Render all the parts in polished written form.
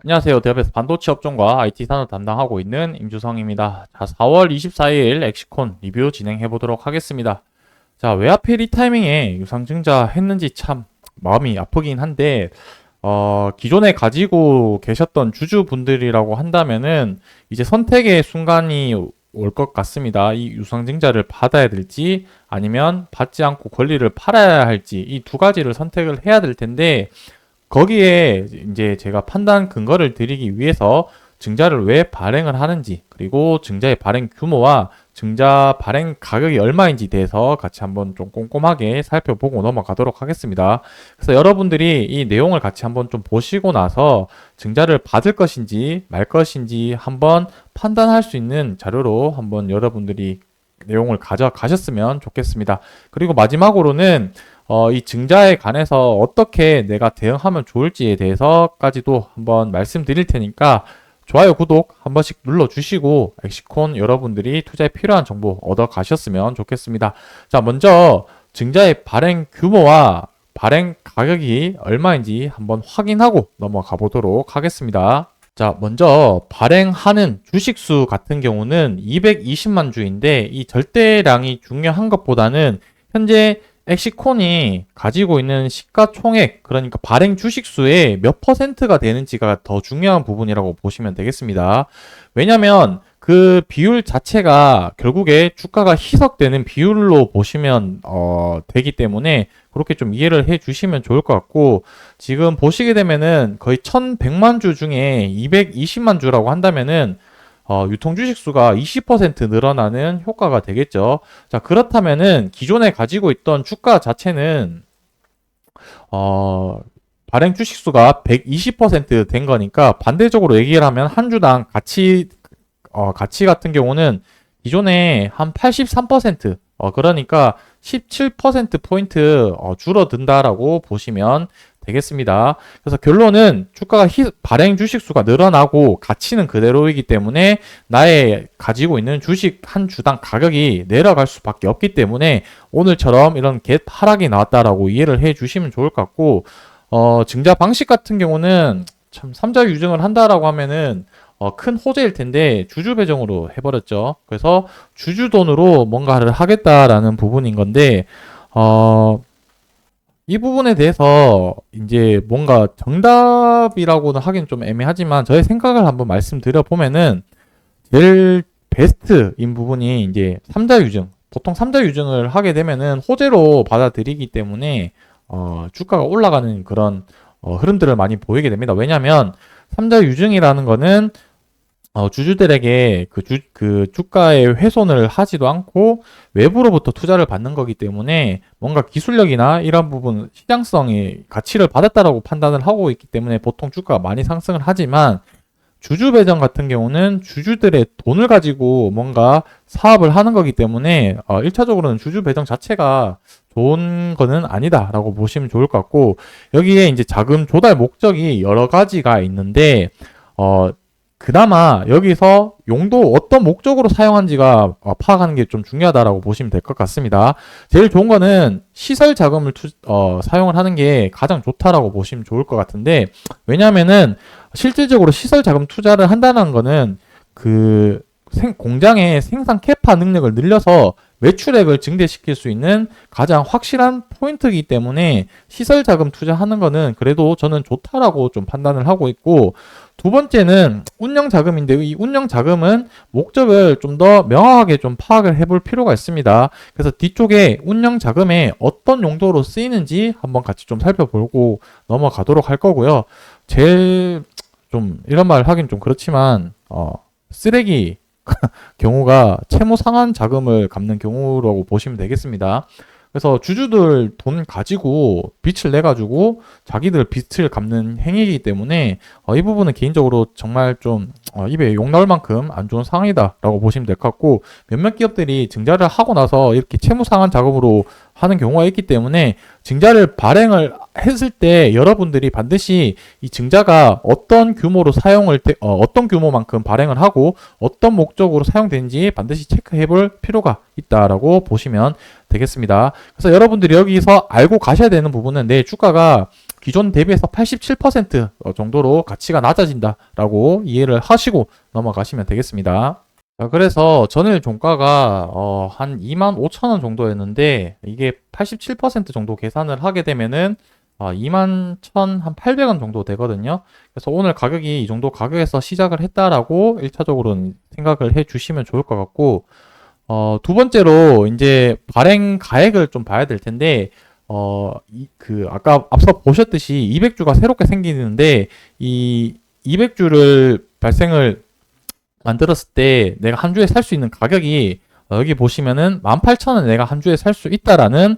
안녕하세요. 대업에서 반도체 업종과 IT 산업 담당하고 있는 임주성입니다. 자, 4월 24일 엑시콘 리뷰 진행해 보도록 하겠습니다. 자, 왜 하필 이 타이밍에 유상증자 했는지 참 마음이 아프긴 한데, 기존에 가지고 계셨던 주주분들이라고 한다면은 이제 선택의 순간이 올 것 같습니다. 이 유상증자를 받아야 될지 아니면 받지 않고 권리를 팔아야 할지 이 두 가지를 선택을 해야 될 텐데, 거기에 이제 제가 판단 근거를 드리기 위해서 증자를 왜 발행을 하는지, 그리고 증자의 발행 규모와 증자 발행 가격이 얼마인지 대해서 같이 한번 좀 꼼꼼하게 살펴보고 넘어가도록 하겠습니다. 그래서 여러분들이 이 내용을 같이 한번 좀 보시고 나서 증자를 받을 것인지 말 것인지 한번 판단할 수 있는 자료로 한번 여러분들이 내용을 가져가셨으면 좋겠습니다. 그리고 마지막으로는 이 증자에 관해서 어떻게 내가 대응하면 좋을지에 대해서까지도 한번 말씀드릴 테니까 좋아요, 구독 한 번씩 눌러주시고 엑시콘 여러분들이 투자에 필요한 정보 얻어 가셨으면 좋겠습니다. 자, 먼저 증자의 발행 규모와 발행 가격이 얼마인지 한번 확인하고 넘어가 보도록 하겠습니다. 자, 먼저 발행하는 주식수 같은 경우는 220만 주인데 이 절대량이 중요한 것보다는 현재 엑시콘이 가지고 있는 시가총액, 그러니까 발행 주식수의 몇 퍼센트가 되는지가 더 중요한 부분이라고 보시면 되겠습니다. 왜냐면 그 비율 자체가 결국에 주가가 희석되는 비율로 보시면 되기 때문에 그렇게 좀 이해를 해 주시면 좋을 것 같고, 지금 보시게 되면은 거의 1100만 주 중에 220만 주라고 한다면은 유통 주식수가 20% 늘어나는 효과가 되겠죠. 자, 그렇다면은 기존에 가지고 있던 주가 자체는 어, 발행 주식수가 120%된 거니까 반대적으로 얘기를 하면 한 주당 가치 같은 경우는 기존에 한 83%, 그러니까 17%포인트 줄어든다라고 보시면 되겠습니다. 그래서 결론은 주가가 발행 주식수가 늘어나고 가치는 그대로이기 때문에 나의 가지고 있는 주식 한 주당 가격이 내려갈 수밖에 없기 때문에 오늘처럼 이런 갭 하락이 나왔다라고 이해를 해 주시면 좋을 것 같고, 증자 방식 같은 경우는 참 삼자 유증을 한다라고 하면은 큰 호재일 텐데 주주 배정으로 해버렸죠. 그래서 주주 돈으로 뭔가를 하겠다라는 부분인 건데, 이 부분에 대해서 이제 뭔가 정답이라고는 하긴 좀 애매하지만 저의 생각을 한번 말씀드려 보면은 제일 베스트인 부분이 이제 삼자 유증. 보통 삼자 유증을 하게 되면은 호재로 받아들이기 때문에 주가가 올라가는 그런 흐름들을 많이 보이게 됩니다. 왜냐하면 삼자 유증이라는 거는 주주들에게 그 주가의 훼손을 하지도 않고 외부로부터 투자를 받는 거기 때문에 뭔가 기술력이나 이런 부분 시장성이 가치를 받았다라고 판단을 하고 있기 때문에 보통 주가가 많이 상승을 하지만, 주주 배정 같은 경우는 주주들의 돈을 가지고 뭔가 사업을 하는 거기 때문에 1차적으로는 주주 배정 자체가 좋은 거는 아니다라고 보시면 좋을 것 같고, 여기에 이제 자금 조달 목적이 여러 가지가 있는데 그나마 여기서 용도 어떤 목적으로 사용한지가 파악하는 게 좀 중요하다라고 보시면 될 것 같습니다. 제일 좋은 거는 시설 자금을 사용을 하는 게 가장 좋다라고 보시면 좋을 것 같은데, 왜냐하면은 실질적으로 시설 자금 투자를 한다는 거는 그 공장의 생산 캐파 능력을 늘려서 매출액을 증대시킬 수 있는 가장 확실한 포인트이기 때문에 시설 자금 투자하는 거는 그래도 저는 좋다라고 좀 판단을 하고 있고, 두 번째는 운영 자금인데 이 운영 자금은 목적을 좀 더 명확하게 좀 파악을 해볼 필요가 있습니다. 그래서 뒤쪽에 운영 자금에 어떤 용도로 쓰이는지 한번 같이 좀 살펴보고 넘어가도록 할 거고요. 제일 좀 이런 말 하긴 좀 그렇지만 쓰레기 경우가 채무 상환 자금을 갚는 경우라고 보시면 되겠습니다. 그래서 주주들 돈 가지고 빚을 내가지고 자기들 빚을 갚는 행위이기 때문에 이 부분은 개인적으로 정말 좀 입에 욕 나올 만큼 안 좋은 상황이다라고 보시면 될 것 같고, 몇몇 기업들이 증자를 하고 나서 이렇게 채무 상환 자금으로 하는 경우가 있기 때문에 증자를 발행을 했을 때 여러분들이 반드시 이 증자가 어떤 규모로 어떤 규모만큼 발행을 하고 어떤 목적으로 사용되는지 반드시 체크해 볼 필요가 있다라고 보시면 되겠습니다. 그래서 여러분들이 여기서 알고 가셔야 되는 부분은 내 주가가 기존 대비해서 87% 정도로 가치가 낮아진다라고 이해를 하시고 넘어가시면 되겠습니다. 자, 그래서 전일 종가가 한 25,000원 정도였는데 이게 87% 정도 계산을 하게 되면은 21,800원 정도 되거든요. 그래서 오늘 가격이 이 정도 가격에서 시작을 했다라고 1차적으로는 생각을 해 주시면 좋을 것 같고, 두 번째로 이제 발행 가액을 좀 봐야 될 텐데, 아까 앞서 보셨듯이 200주가 새롭게 생기는데, 이 200주를 발생을 만들었을 때 내가 한 주에 살 수 있는 가격이 여기 보시면은 18,000원 내가 한 주에 살 수 있다라는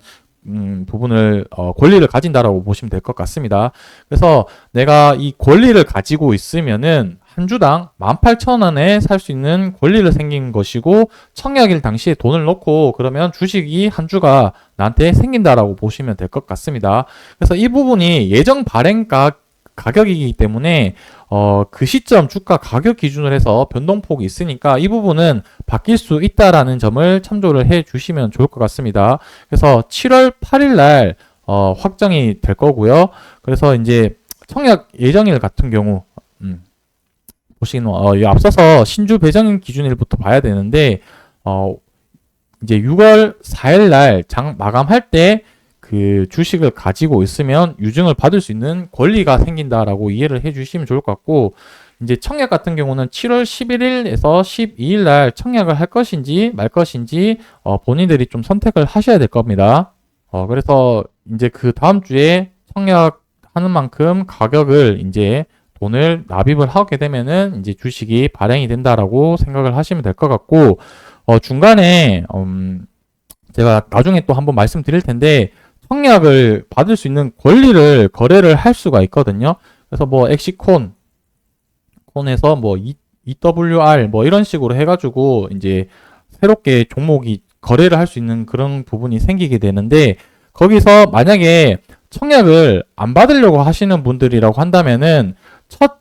부분을 권리를 가진다라고 보시면 될 것 같습니다. 그래서 내가 이 권리를 가지고 있으면은 한 주당 18,000원에 살 수 있는 권리를 생긴 것이고, 청약일 당시에 돈을 넣고 그러면 주식이 한 주가 나한테 생긴다라고 보시면 될 것 같습니다. 그래서 이 부분이 예정 발행 가격이기 때문에 그 시점 주가 가격 기준으로 해서 변동폭이 있으니까 이 부분은 바뀔 수 있다라는 점을 참조를 해 주시면 좋을 것 같습니다. 그래서 7월 8일 날 확정이 될 거고요. 그래서 이제 청약 예정일 같은 경우 보시는 앞서서 신주 배정 기준일부터 봐야 되는데 이제 6월 4일 날 장 마감할 때 그 주식을 가지고 있으면 유증을 받을 수 있는 권리가 생긴다라고 이해를 해주시면 좋을 것 같고, 이제 청약 같은 경우는 7월 11일에서 12일 날 청약을 할 것인지 말 것인지 본인들이 좀 선택을 하셔야 될 겁니다. 그래서 이제 그 다음 주에 청약하는 만큼 가격을 이제 돈을 납입을 하게 되면은 이제 주식이 발행이 된다라고 생각을 하시면 될 것 같고, 중간에 제가 나중에 또 한번 말씀드릴 텐데 청약을 받을 수 있는 권리를 거래를 할 수가 있거든요. 그래서 뭐 엑시콘에서 뭐 EWR 뭐 이런 식으로 해가지고 이제 새롭게 종목이 거래를 할 수 있는 그런 부분이 생기게 되는데, 거기서 만약에 청약을 안 받으려고 하시는 분들이라고 한다면은 첫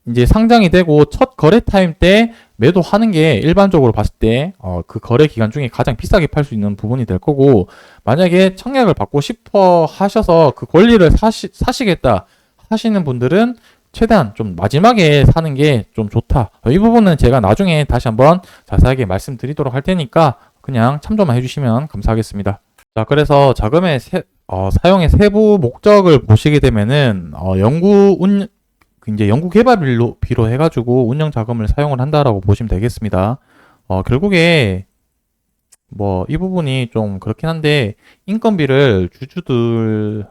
이제 상장이 되고 첫 거래 타임 때 매도하는 게 일반적으로 봤을 때 그 거래 기간 중에 가장 비싸게 팔 수 있는 부분이 될 거고, 만약에 청약을 받고 싶어 하셔서 그 권리를 사시겠다 하시는 분들은 최대한 좀 마지막에 사는 게 좀 좋다. 이 부분은 제가 나중에 다시 한번 자세하게 말씀드리도록 할 테니까 그냥 참조만 해주시면 감사하겠습니다. 자, 그래서 자금의 사용의 세부 목적을 보시게 되면은 이제 연구 개발비로 해가지고 운영 자금을 사용을 한다라고 보시면 되겠습니다. 결국에 뭐 이 부분이 좀 그렇긴 한데, 인건비를 주주들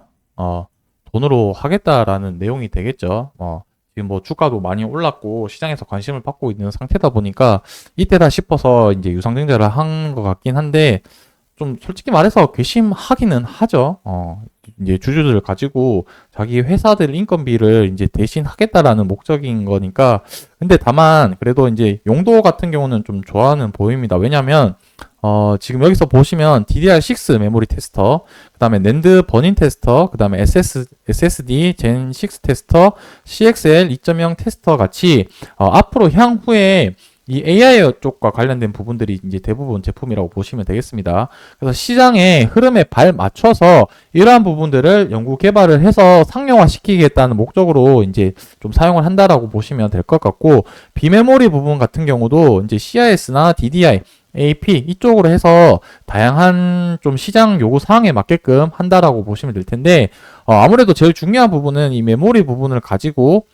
돈으로 하겠다라는 내용이 되겠죠. 지금 뭐 주가도 많이 올랐고 시장에서 관심을 받고 있는 상태다 보니까 이때다 싶어서 이제 유상증자를 한 것 같긴 한데, 좀 솔직히 말해서 괘씸하기는 하죠. 이제 주주들을 가지고 자기 회사들 인건비를 이제 대신 하겠다라는 목적인 거니까. 근데 다만 그래도 이제 용도 같은 경우는 좀 좋아하는 보입니다. 왜냐면 지금 여기서 보시면 DDR6 메모리 테스터, 그 다음에 낸드 버닝 테스터, 그 다음에 SSD 젠 6 테스터, CXL 2.0 테스터 같이 앞으로 향후에 이 AI 쪽과 관련된 부분들이 이제 대부분 제품이라고 보시면 되겠습니다. 그래서 시장의 흐름에 발 맞춰서 이러한 부분들을 연구 개발을 해서 상용화 시키겠다는 목적으로 이제 좀 사용을 한다라고 보시면 될 것 같고, 비메모리 부분 같은 경우도 이제 CIS나 DDI, AP 이쪽으로 해서 다양한 좀 시장 요구 사항에 맞게끔 한다라고 보시면 될 텐데, 아무래도 제일 중요한 부분은 이 메모리 부분을 가지고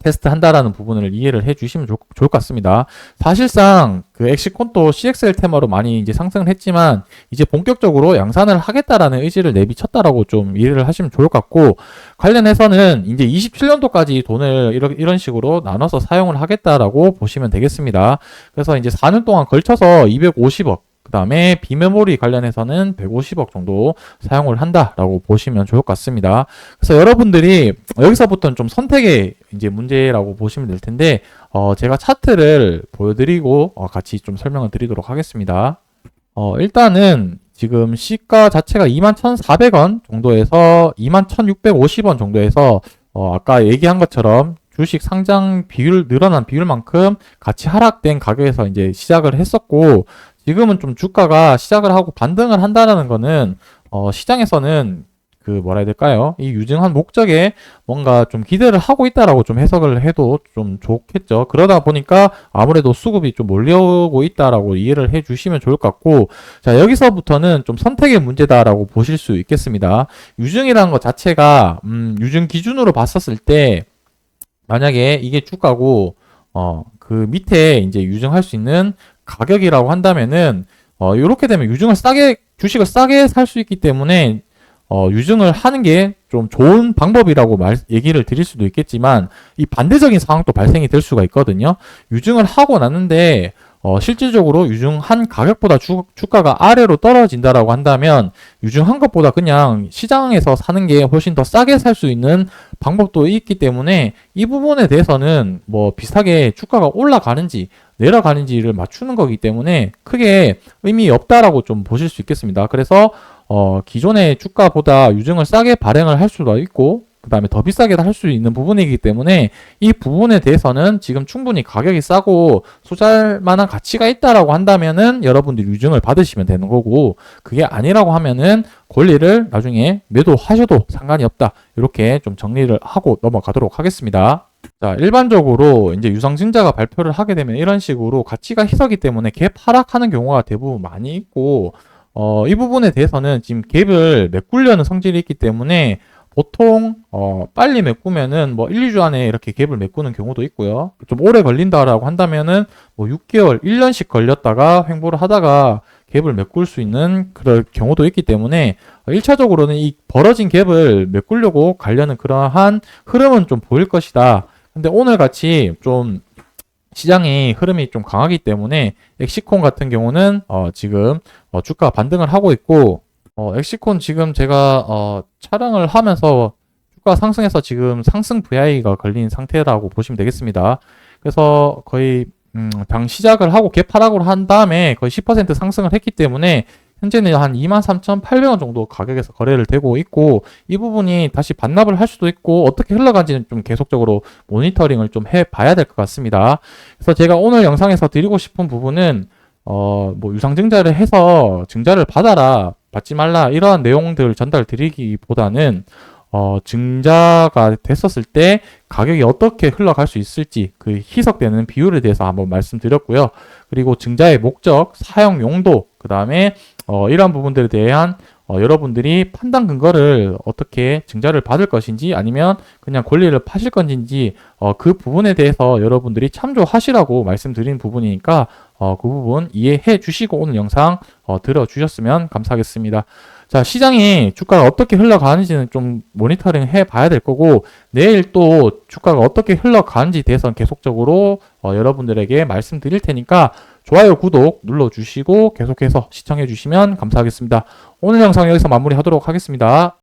테스트 한다라는 부분을 이해를 해 주시면 좋을 것 같습니다. 사실상 그 엑시콘도 CXL 테마로 많이 이제 상승을 했지만 이제 본격적으로 양산을 하겠다라는 의지를 내비쳤다라고 좀 이해를 하시면 좋을 것 같고, 관련해서는 이제 27년도까지 돈을 이런 식으로 나눠서 사용을 하겠다라고 보시면 되겠습니다. 그래서 이제 4년 동안 걸쳐서 250억, 그 다음에 비메모리 관련해서는 150억 정도 사용을 한다라고 보시면 좋을 것 같습니다. 그래서 여러분들이 여기서부터는 좀 선택의 이제 문제라고 보시면 될 텐데, 제가 차트를 보여드리고 같이 좀 설명을 드리도록 하겠습니다. 일단은 지금 시가 자체가 21,400원 정도에서 21,650원 정도에서 아까 얘기한 것처럼 주식 상장 비율 늘어난 비율만큼 같이 하락된 가격에서 이제 시작을 했었고, 지금은 좀 주가가 시작을 하고 반등을 한다는 거는 시장에서는 그 뭐라 해야 될까요? 이 유증한 목적에 뭔가 좀 기대를 하고 있다라고 좀 해석을 해도 좀 좋겠죠. 그러다 보니까 아무래도 수급이 좀 몰려오고 있다라고 이해를 해 주시면 좋을 것 같고, 자, 여기서부터는 좀 선택의 문제다라고 보실 수 있겠습니다. 유증이라는 것 자체가 유증 기준으로 봤었을 때 만약에 이게 주가고 그 밑에 이제 유증할 수 있는 가격이라고 한다면은 이렇게 되면 주식을 싸게 살 수 있기 때문에 유증을 하는 게 좀 좋은 방법이라고 얘기를 드릴 수도 있겠지만, 이 반대적인 상황도 발생이 될 수가 있거든요. 유증을 하고 났는데 실질적으로 유증한 가격보다 주가가 아래로 떨어진다라고 한다면 유증한 것보다 그냥 시장에서 사는 게 훨씬 더 싸게 살 수 있는 방법도 있기 때문에, 이 부분에 대해서는 뭐 비슷하게 주가가 올라가는지 내려가는지를 맞추는 거기 때문에 크게 의미 없다라고 좀 보실 수 있겠습니다. 그래서 기존의 주가보다 유증을 싸게 발행을 할 수도 있고, 그 다음에 더 비싸게 할 수 있는 부분이기 때문에 이 부분에 대해서는 지금 충분히 가격이 싸고 투자할 만한 가치가 있다라고 한다면은 여러분들이 유증을 받으시면 되는 거고, 그게 아니라고 하면은 권리를 나중에 매도하셔도 상관이 없다. 이렇게 좀 정리를 하고 넘어가도록 하겠습니다. 자, 일반적으로 이제 유상증자가 발표를 하게 되면 이런 식으로 가치가 희석이 때문에 갭 하락하는 경우가 대부분 많이 있고, 이 부분에 대해서는 지금 갭을 메꾸려는 성질이 있기 때문에 보통 빨리 메꾸면은 뭐 1, 2주 안에 이렇게 갭을 메꾸는 경우도 있고요. 좀 오래 걸린다라고 한다면은 뭐 6개월, 1년씩 걸렸다가 횡보를 하다가 갭을 메꿀 수 있는 그런 경우도 있기 때문에 1차적으로는 이 벌어진 갭을 메꾸려고 가려는 그러한 흐름은 좀 보일 것이다. 근데 오늘 같이 좀 시장의 흐름이 좀 강하기 때문에 엑시콘 같은 경우는 지금 주가 반등을 하고 있고, 엑시콘 지금 제가 촬영을 하면서 주가 상승해서 지금 상승 VI가 걸린 상태라고 보시면 되겠습니다. 그래서 거의 장 시작을 하고 갭 하락을 한 다음에 거의 10% 상승을 했기 때문에 현재는 한 23,800원 정도 가격에서 거래를 되고 있고, 이 부분이 다시 반납을 할 수도 있고 어떻게 흘러간지는 좀 계속적으로 모니터링을 좀 해봐야 될 것 같습니다. 그래서 제가 오늘 영상에서 드리고 싶은 부분은 뭐 유상증자를 해서 증자를 받아라, 받지 말라, 이러한 내용들을 전달 드리기보다는 증자가 됐었을 때 가격이 어떻게 흘러갈 수 있을지 그 희석되는 비율에 대해서 한번 말씀드렸고요. 그리고 증자의 목적, 사용 용도, 그 다음에 이러한 부분들에 대한 여러분들이 판단 근거를 어떻게 증자를 받을 것인지 아니면 그냥 권리를 파실 건지 그 부분에 대해서 여러분들이 참조하시라고 말씀드린 부분이니까 그 부분 이해해 주시고 오늘 영상 들어주셨으면 감사하겠습니다. 자, 시장이 주가가 어떻게 흘러가는지는 좀 모니터링 해 봐야 될 거고, 내일 또 주가가 어떻게 흘러가는지 대해서는 계속적으로 여러분들에게 말씀드릴 테니까 좋아요, 구독 눌러주시고 계속해서 시청해 주시면 감사하겠습니다. 오늘 영상 여기서 마무리하도록 하겠습니다.